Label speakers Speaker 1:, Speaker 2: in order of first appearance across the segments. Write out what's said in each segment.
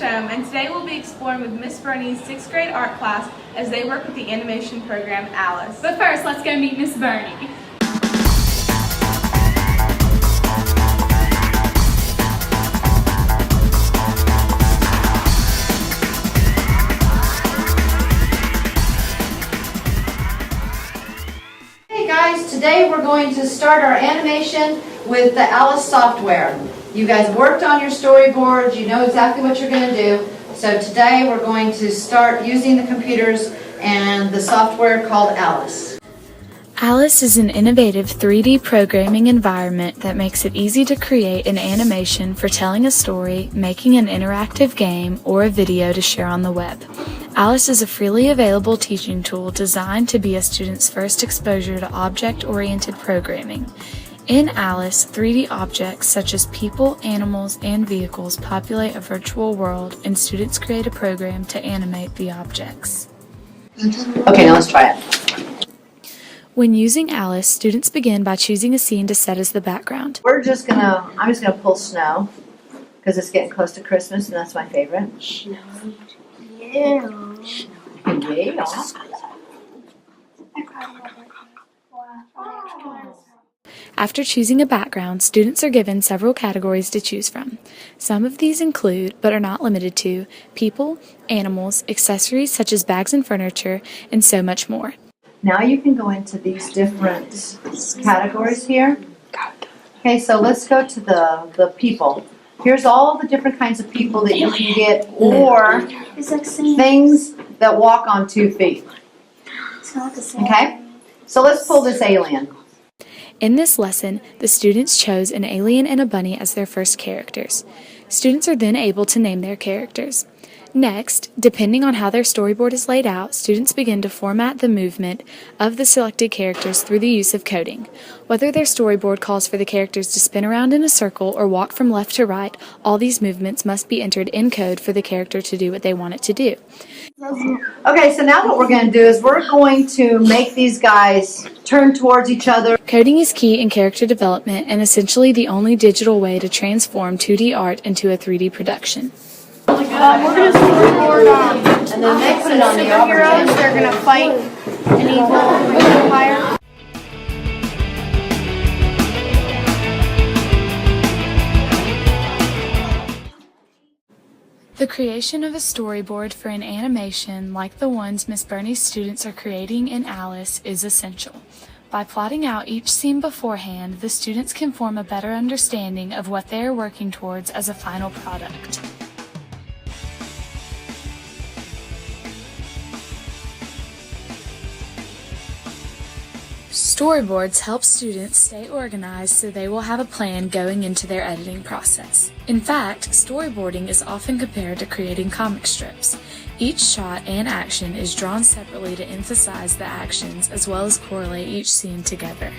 Speaker 1: And today we'll be exploring with Miss Bernie's 6th grade art class as they work with the animation program Alice.
Speaker 2: But first, let's go meet Miss Bernie.
Speaker 3: Hey guys, today we're going to start our animation with the Alice software. You guys worked on your storyboards, you know exactly what you're going to do. So today we're going to start using the computers and the software called Alice.
Speaker 4: Alice is an innovative 3D programming environment that makes it easy to create an animation for telling a story, making an interactive game, or a video to share on the web. Alice is a freely available teaching tool designed to be a student's first exposure to object-oriented programming. In Alice, 3D objects such as people, animals, and vehicles populate a virtual world, and students create a program to animate the objects.
Speaker 3: Okay, now let's try it.
Speaker 4: When using Alice, students begin by choosing a scene to set as the background.
Speaker 3: I'm just gonna pull snow because it's getting close to Christmas and that's my favorite.
Speaker 5: Snow. Yeah.
Speaker 3: Yeah.
Speaker 4: After choosing a background, students are given several categories to choose from. Some of these include, but are not limited to, people, animals, accessories such as bags and furniture, and so much more.
Speaker 3: Now you can go into these different categories here. Okay, so let's go to the people. Here's all the different kinds of people that you can get, or things that walk on 2 feet. Okay, so let's pull this alien.
Speaker 4: In this lesson, the students chose an alien and a bunny as their first characters. Students are then able to name their characters. Next, depending on how their storyboard is laid out, students begin to format the movement of the selected characters through the use of coding. Whether their storyboard calls for the characters to spin around in a circle or walk from left to right, all these movements must be entered in code for the character to do what they want it to do.
Speaker 3: Okay, so now what we're going to do is we're going to make these guys turn towards each other.
Speaker 4: Coding is key in character development and essentially the only digital way to transform 2D art into a 3D production.
Speaker 5: We're going to storyboard and then next put on the superheroes. They're going to fight an evil empire.
Speaker 4: The creation of a storyboard for an animation like the ones Miss Bernie's students are creating in Alice is essential. By plotting out each scene beforehand, the students can form a better understanding of what they are working towards as a final product. Storyboards help students stay organized so they will have a plan going into their editing process. In fact, storyboarding is often compared to creating comic strips. Each shot and action is drawn separately to emphasize the actions as well as correlate each scene together.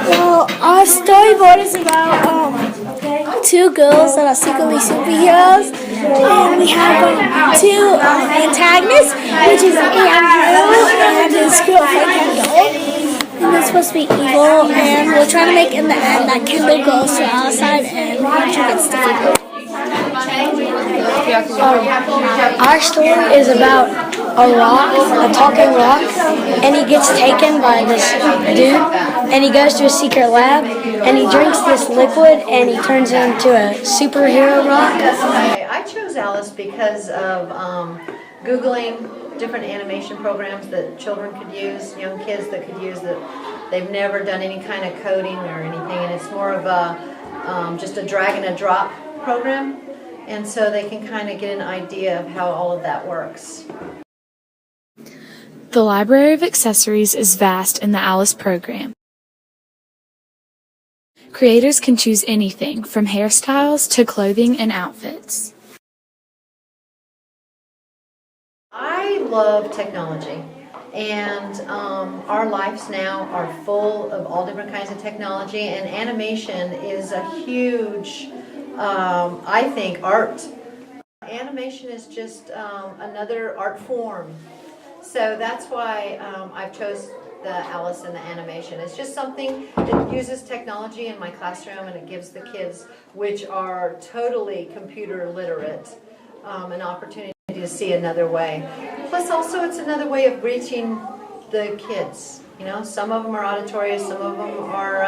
Speaker 5: Well, our storyboard is about
Speaker 6: two girls that are secretly superheroes, and we have two antagonists, which is Andrew and his girlfriend Kendall. And they're supposed to be evil, and we're trying to make in the end that Kendall goes to our side and Andrew gets defeated.
Speaker 7: Our story is about a rock, a talking rock, and he gets taken by this dude, and he goes to a secret lab, and he drinks this liquid, and he turns into a superhero rock.
Speaker 3: I chose Alice because of Googling different animation programs that children could use, young kids that could use that they've never done any kind of coding or anything, and it's more of a just a drag and a drop program, and so they can kind of get an idea of how all of that works.
Speaker 4: The library of accessories is vast in the Alice program. Creators can choose anything from hairstyles to clothing and outfits.
Speaker 3: I love technology, and our lives now are full of all different kinds of technology, and animation is a huge, I think, art. Animation is just another art form. So that's why I've chose the Alice and the animation. It's just something that uses technology in my classroom, and it gives the kids, which are totally computer literate, an opportunity to see another way. Plus also it's another way of reaching the kids. You know, some of them are auditory, some of them are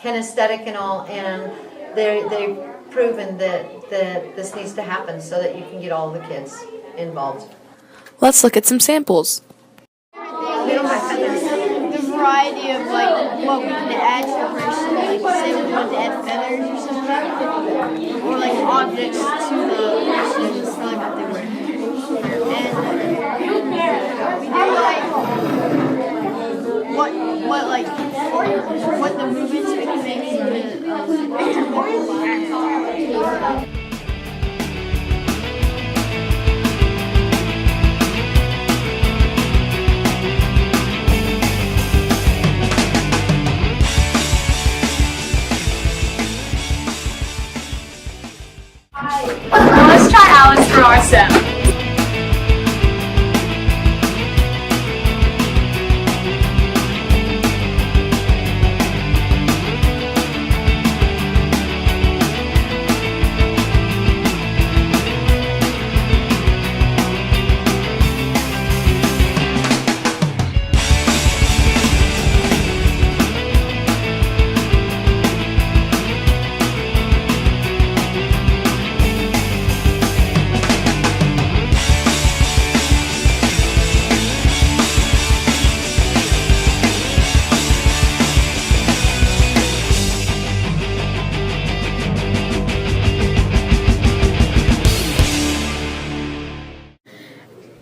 Speaker 3: kinesthetic and all, and they've proven that this needs to happen so that you can get all the kids involved.
Speaker 8: Let's look at some samples.
Speaker 5: The variety of like what we can add to a person, like say we want to add feathers or something, or like objects to the person, just like what they wear. And we do like what the movements we can make in the
Speaker 2: Let's try Alice for ourselves.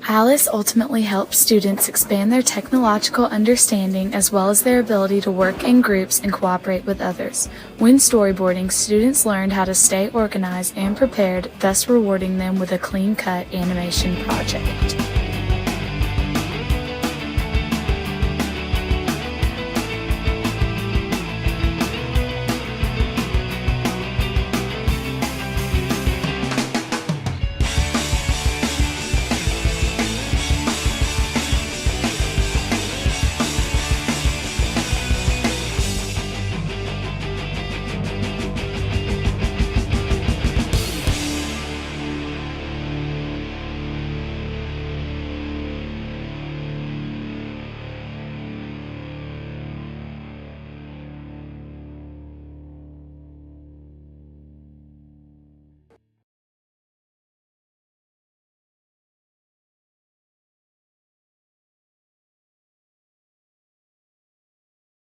Speaker 4: Alice ultimately helps students expand their technological understanding as well as their ability to work in groups and cooperate with others. When storyboarding, students learned how to stay organized and prepared, thus rewarding them with a clean-cut animation project.